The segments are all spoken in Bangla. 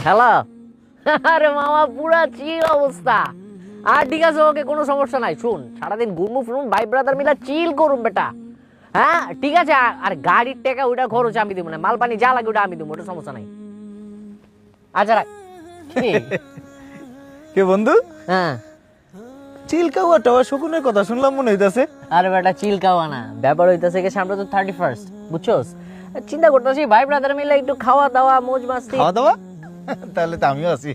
হ্যালো। আরে মামা পুরা চিল অবস্থা। আর ঠিক আছে, ওকে কোনো সমস্যা নাই। শুন, সারাদিন ঘুরমু ফিরুন, ভাই ব্রাদার মিলা চিল করুন বেটা। হ্যাঁ ঠিক আছে। আর গাড়ির টাকা ওইটা খরচ আমি দিব না, মাল পানি যা লাগে ওটা আমি দিব, ওটা সমস্যা নাই। আচ্ছা রাখ। কে বন্ধু? হ্যাঁ। চিলকাওয়া টাওয়া শকুনের কথা শুনলাম মনে হইতাছে। আরে বেটা চিল খাওয়া না, ব্যাপার হইতাছে কি সামনে তো 31st, বুঝছস? চিন্তা করতেছি ভাই ব্রাদার মিলে একটু খাওয়া দাওয়া মোজ মাস্তি। খাওয়া দাওয়া? তাহলে তো আমিও আছি।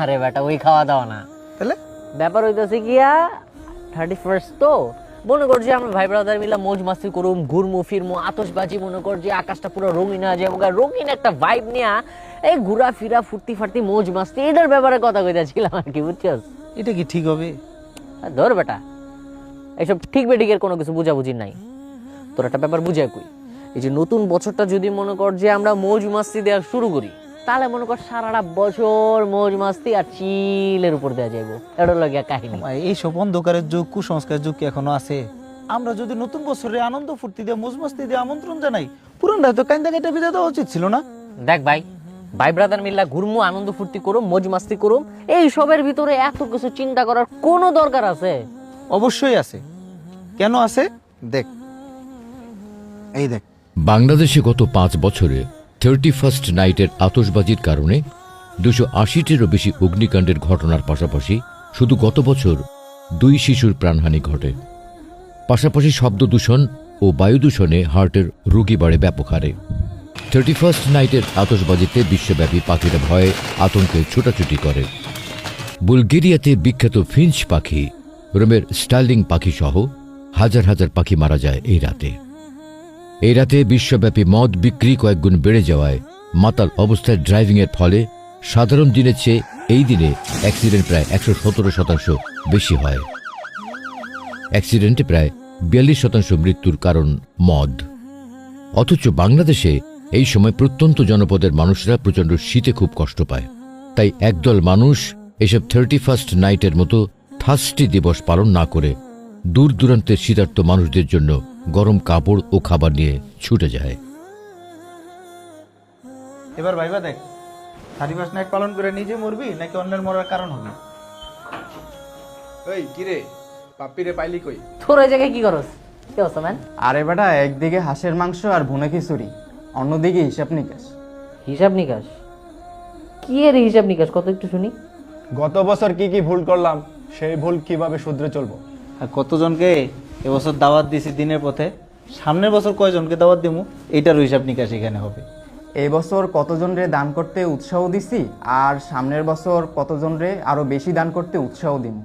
আরে বেটা ওই খাওয়া দাওয়া না, তাহলে ব্যাপার হইতাছে গিয়া 31st তো মনে করছি আমরা ভাই ব্রাদার মিলা মোজ মাস্তি করুম, ঘুরমু ফিরমু, আতশবাজি, মনে কর যে আকাশটা পুরো রঙিন হয়ে যাবো, রঙিন একটা ভাইব নিয়া এই ঘুরা ফিরা ফুর্তি ফার্তি মোজ মাস্তি এটার ব্যাপারে কথা কইতাছিলাম আর কি, বুঝছস? এটা কি ঠিক হবে? ধর বেটা, এইসব ঠিক বেঠিকের কোনো কিছু বুঝাবুঝি নাই। তোর একটা ব্যাপার বুঝাই কই, এই যে নতুন বছরটা যদি মনে কর যে আমরা মৌজ মাস্তি দেওয়া শুরু করি, তাহলে মনে কর সারাটা বছর মৌজ মাস্তি আর চিলের উপর দেওয়া যাইব। এটা লাগে কাহিনী। এইসব অন্ধকারের যুগ, কুসংস্কারের যুগ কি এখনো আছে? আমরা যদি নতুন বছরে আনন্দ ফুর্তি দিয়ে মোজ মাস্তি দিয়ে আমন্ত্রণ জানাই, পুরানটা তো কাইন্দা কাইটা বিদায় দেওয়া উচিত ছিল না? দেখ ভাই, ভাই ব্রাদার মিল্লা ঘুরমু, আনন্দ ফুর্তি করুম, মৌজ মাস্তি করুম, এই সবের ভিতরে এত কিছু চিন্তা করার কোনো দরকার আছে? অবশ্যই আছে। কেন আছে দেখ, এই দেখ। বাংলাদেশে গত 5 বছরে 31st নাইটের আতশবাজির কারণে 280টিরও বেশি অগ্নিকাণ্ডের ঘটনার পাশাপাশি শুধু গত বছর 2 শিশুর প্রাণহানি ঘটে। পাশাপাশি শব্দ দূষণ ও বায়ু দূষণে হার্টের রোগী বাড়ে ব্যাপক হারে। 31st নাইটের আতশবাজিতে বিশ্বব্যাপী পাখিরা ভয়ে আতঙ্কে ছোটাছুটি করে। বুলগেরিয়াতে বিখ্যাত ফিঞ্চ পাখি, রোমের স্টার্লিং পাখি সহ হাজার হাজার পাখি মারা যায় এই রাতে। এই রাতে বিশ্বব্যাপী মদ বিক্রি কয়েকগুণ বেড়ে যাওয়ায় মাতাল অবস্থায় ড্রাইভিংয়ের ফলে সাধারণ দিনের চেয়ে এই দিনে অ্যাক্সিডেন্ট প্রায় 117% বেশি হয়। অ্যাক্সিডেন্টে প্রায় 42% মৃত্যুর কারণ মদ। অথচ বাংলাদেশে এই সময় প্রত্যন্ত জনপদের মানুষরা প্রচণ্ড শীতে খুব কষ্ট পায়। তাই একদল মানুষ এসব 31st নাইটের মতো থার্স্টি দিবস পালন না করে দূর দূরান্তের শীতার্ত মানুষদের জন্য গরম কাপড় ও খাবার নিয়ে ছুটে যায়। এবার ভাইবা দেখ, 31st নাইট পালন করে নিজে মরবি নাকি অন্যের মরার কারণ হবি? ওই কিরে, পাপ্পিরে পাইলি কই? তোর ওই জায়গায় কি করস? কি অবস্থা ম্যান? আরে বেটা, একদিকে হাঁসের মাংস আর ভুনা খিচুড়ি, অন্যদিকে হিসাব নিকাশ। হিসাব নিকাশ? কি এর হিসাব নিকাশ, কত একটু শুনি। গত বছর কি কি ভুল করলাম, সেই ভুল কিভাবে শুধরে চলবো। আর কতজনকে এবছর দাওয়াত দিছি দিনের পথে, সামনের বছর কয়জনকে দাওয়াত দিমু, এইটারও হিসাব নিকাশ এখানে হবে। এই বছর কতজনরে দান করতে উৎসাহ দিছি, আর সামনের বছর কতজনরে আরো বেশি দান করতে উৎসাহ দিম।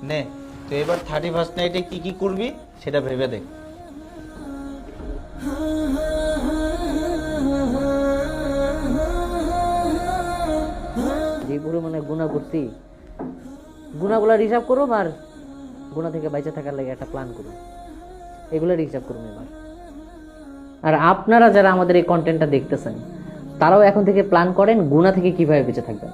নে তো এবার 31st নাইটে কি কি করবি সেটা ভেবে দেখ। যে পরিমাণে গুণা করছি, গুণাগুলার হিসাব করুম আর গুণা থেকে বাইচে থাকার লাগে একটা প্ল্যান করুম, এগুলোর হিসাব করুম এবার। আর আপনারা যারা আমাদের এই কন্টেন্টটা দেখতেছেন, তারাও এখন থেকে প্ল্যান করেন গুণা থেকে কিভাবে বেঁচে থাকবেন।